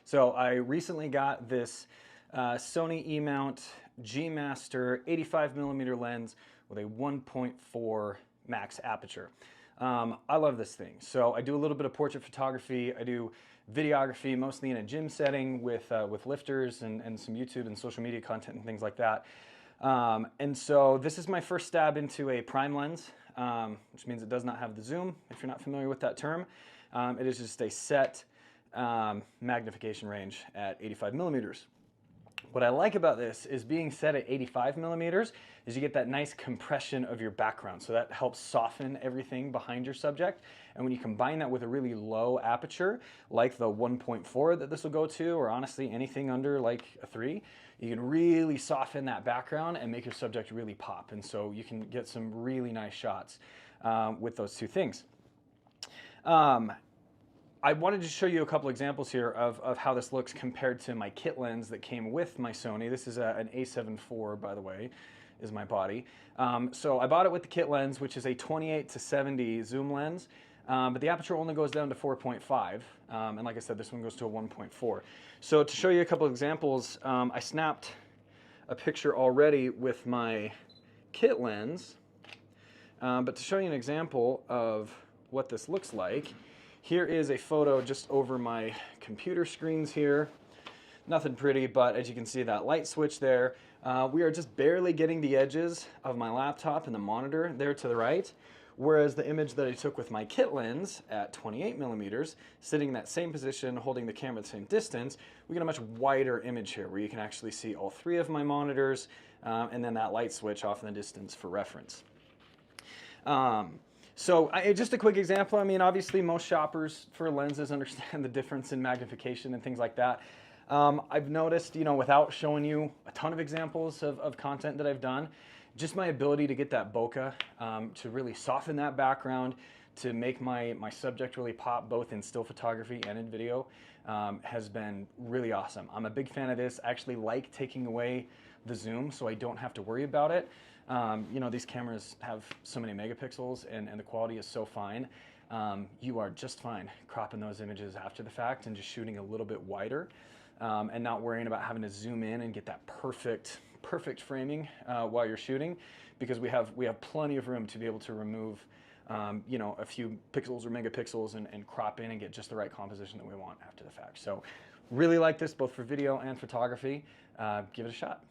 So I recently got this Sony E-mount G Master 85mm lens with a 1.4 max aperture. I love this thing. So I do a little bit of portrait photography. I do videography, mostly in a gym setting with lifters and some YouTube and social media content and things like that. And so this is my first stab into a prime lens, which means it does not have the zoom, if you're not familiar with that term. It is just a set magnification range at 85 millimeters. What I like about this is being set at 85 millimeters is you get that nice compression of your background. So that helps soften everything behind your subject. And when you combine that with a really low aperture, like the 1.4 that this will go to, or honestly anything under like a 3, you can really soften that background and make your subject really pop. And so you can get some really nice shots with those two things. I wanted to show you a couple examples here of how this looks compared to my kit lens that came with my Sony. This is an A7 IV, by the way, is my body. So I bought it with the kit lens, which is a 28-70 zoom lens, but the aperture only goes down to 4.5, and like I said, this one goes to a 1.4. So to show you a couple examples, I snapped a picture already with my kit lens, but to show you an example of what this looks like, here is a photo just over my computer screens here. Nothing pretty, but as you can see, that light switch there. We are just barely getting the edges of my laptop and the monitor there to the right. Whereas the image that I took with my kit lens at 28 millimeters, sitting in that same position, holding the camera at the same distance, we get a much wider image here where you can actually see all three of my monitors and then that light switch off in the distance for reference. So just a quick example, I mean, obviously most shoppers for lenses understand the difference in magnification and things like that. I've noticed, you know, without showing you a ton of examples of content that I've done, just my ability to get that bokeh, to really soften that background, to make my subject really pop both in still photography and in video, has been really awesome. I'm a big fan of this. I actually like taking away the zoom so I don't have to worry about it. You know, these cameras have so many megapixels and the quality is so fine. You are just fine cropping those images after the fact and just shooting a little bit wider and not worrying about having to zoom in and get that perfect framing while you're shooting, because we have plenty of room to be able to remove you know, a few pixels or megapixels and crop in and get just the right composition that we want after the fact. So really like this both for video and photography. Give it a shot.